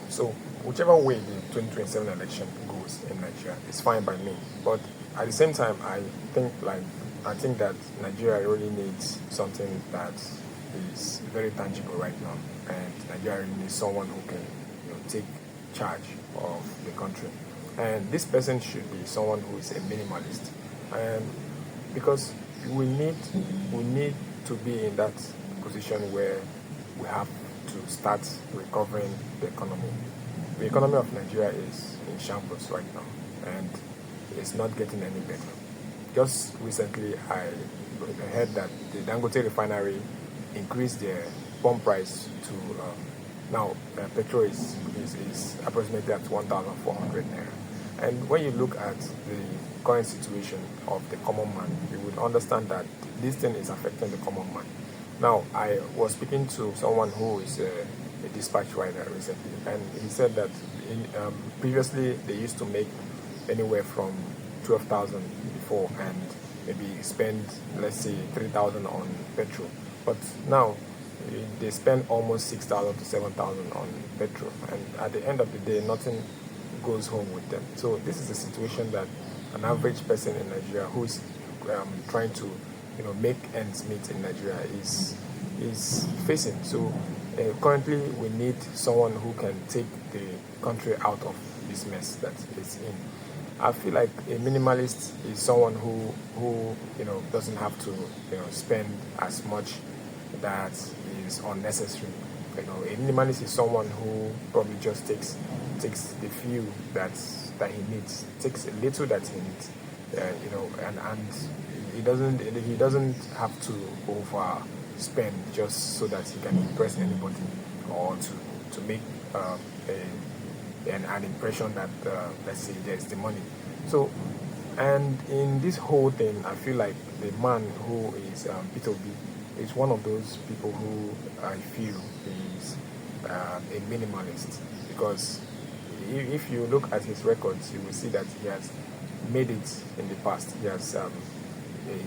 So whichever way the 2027 election goes in Nigeria is fine by me. But at the same time, I think that Nigeria really needs something that is very tangible right now, and Nigeria really needs someone who can, take charge of the country. And this person should be someone who is a minimalist, and because we need we need to be in that position where we have to start recovering the economy. The economy of Nigeria is in shambles right now, and it's not getting any better. Just recently, I heard that the Dangote refinery increased their pump price to now petrol is approximately at 1,400 naira. And when you look at the current situation of the common man, you would understand that this thing is affecting the common man. Now, I was speaking to someone who is a dispatch rider recently, and he said that previously they used to make anywhere from 12,000 before and maybe spend, let's say, 3,000 on petrol. But now they spend almost 6,000 to 7,000 on petrol, and at the end of the day, nothing goes home with them. So this is a situation that an average person in Nigeria who is trying to, make ends meet in Nigeria is facing. So currently, we need someone who can take the country out of this mess that it's in. I feel like a minimalist is someone who doesn't have to spend as much that is unnecessary. A minimalist is someone who probably just takes the few that he needs, takes a little that he needs, and he doesn't have to overspend just so that he can impress anybody or to make an impression that let's say there's the money. So, and in this whole thing, I feel like the man who is P2B is one of those people who I feel is a minimalist, because if you look at his records, you will see that he has made it in the past.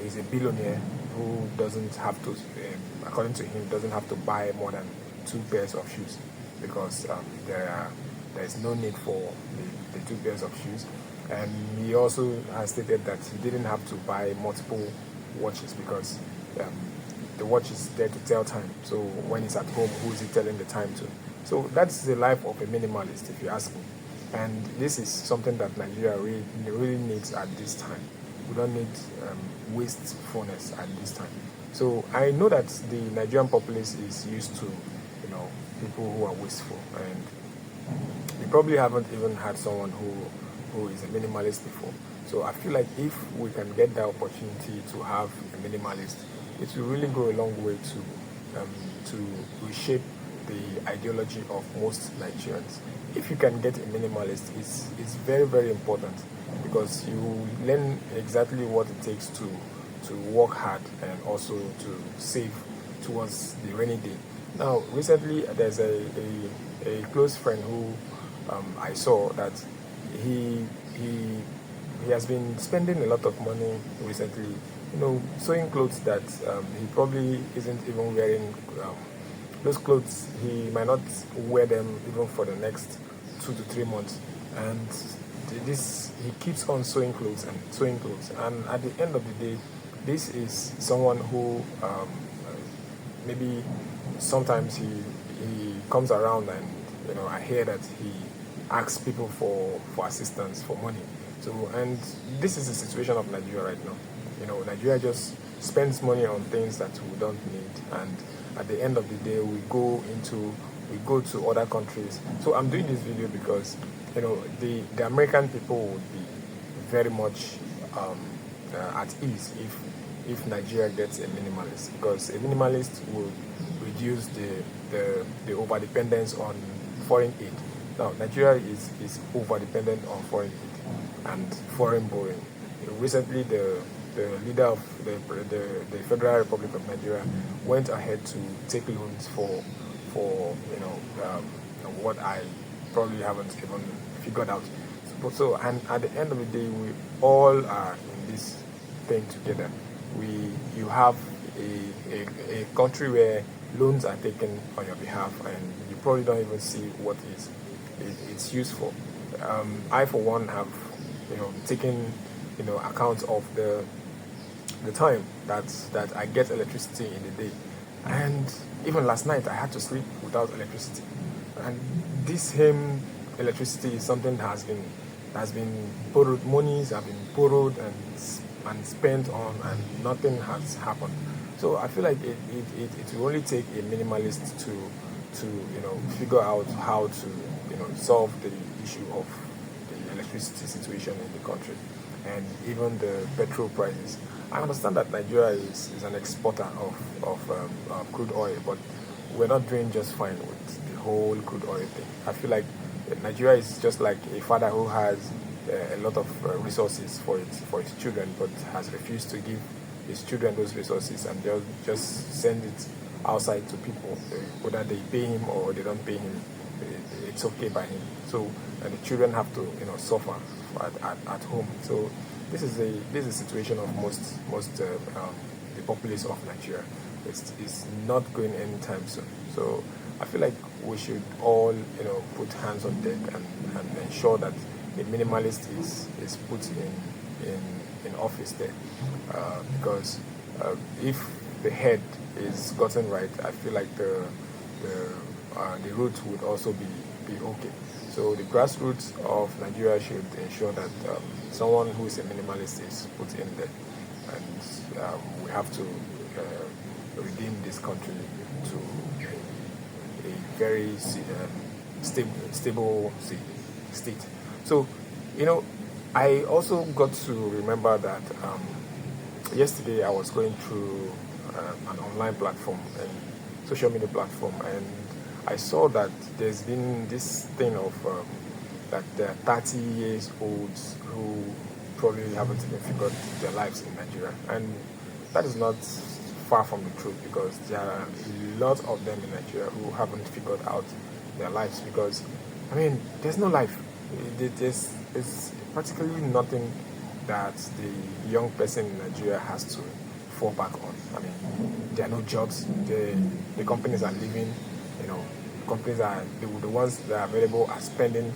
He's a billionaire who doesn't have to, according to him, doesn't have to buy more than 2 pairs of shoes, because there's no need for the 2 pairs of shoes. And he also has stated that he didn't have to buy multiple watches, because the watch is there to tell time. So when he's at home, who is he telling the time to? So that's the life of a minimalist, if you ask me. And this is something that Nigeria really needs at this time. We don't need wastefulness at this time. So I know that the Nigerian populace is used to, people who are wasteful, and they probably haven't even had someone who is a minimalist before. So I feel like if we can get the opportunity to have a minimalist, it will really go a long way to reshape the ideology of most Nigerians. If you can get a minimalist, it's very, very important, because you learn exactly what it takes to work hard and also to save towards the rainy day. Now, recently there's a close friend who I saw that he has been spending a lot of money recently, sewing clothes that he probably isn't even wearing. Those clothes, he might not wear them even for the next 2 to 3 months, and he keeps on sewing clothes, and at the end of the day, this is someone who maybe sometimes he comes around, and I hear that he asks people for assistance, for money. So, and this is the situation of Nigeria right now. Nigeria just spends money on things that we don't need, and at the end of the day, we go to other countries. So I'm doing this video because the American people would be very much at ease if Nigeria gets a minimalist, because a minimalist will reduce the over dependence on foreign aid. Now, Nigeria is over dependent on foreign aid and foreign borrowing. Recently, the leader of the Federal Republic of Nigeria went ahead to take loans for what I probably haven't even figured out. So, and at the end of the day, we all are in this thing together. You have a country where loans are taken on your behalf, and you probably don't even see what is it's useful. I for one have taken account of the time that I get electricity in the day, and even last night I had to sleep without electricity, and this same electricity is something that has been borrowed, monies have been borrowed and spent on, and nothing has happened. So I feel like it will only take a minimalist to figure out how to solve the issue of the electricity situation in the country, and even the petrol prices. I understand that Nigeria is an exporter of crude oil, but we're not doing just fine with the whole crude oil thing. I feel like Nigeria is just like a father who has a lot of resources for its children, but has refused to give his children those resources, and they'll just send it outside to people, whether they pay him or they don't pay him. It's okay by him. So and the children have to suffer at home. So this is a situation of most the populace of Nigeria. It's not going anytime soon. So I feel like we should all put hands on deck and ensure that the minimalist is put in office there, because if the head is gotten right, I feel like the root would also be okay. So the grassroots of Nigeria should ensure that someone who is a minimalist is put in there, and we have to redeem this country to a very stable state. So, I also got to remember that yesterday I was going through an online platform and social media platform, and I saw that there's been this thing of that there are 30 years olds who probably haven't even figured their lives in Nigeria, and that is not far from the truth, because there are a lot of them in Nigeria who haven't figured out their lives, because there's no life. There's practically nothing that the young person in Nigeria has to fall back on. There are no jobs. The companies are leaving. Companies are the ones that are available are spending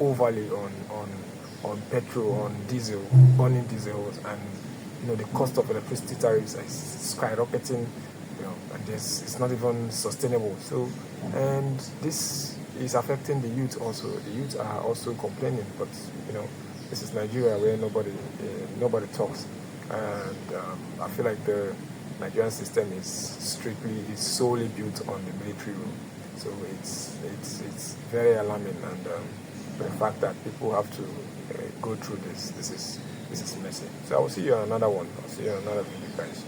overly on petrol, on diesel, burning diesels, and the cost of electricity tariffs is skyrocketing. And it's not even sustainable. So, and this is affecting the youth also. The youth are also complaining, but this is Nigeria, where nobody talks, and I feel like the Nigerian system is solely built on the military rule. So it's very alarming, and the fact that people have to go through this is messy. So I will see you on another one. I'll see you on another video, guys.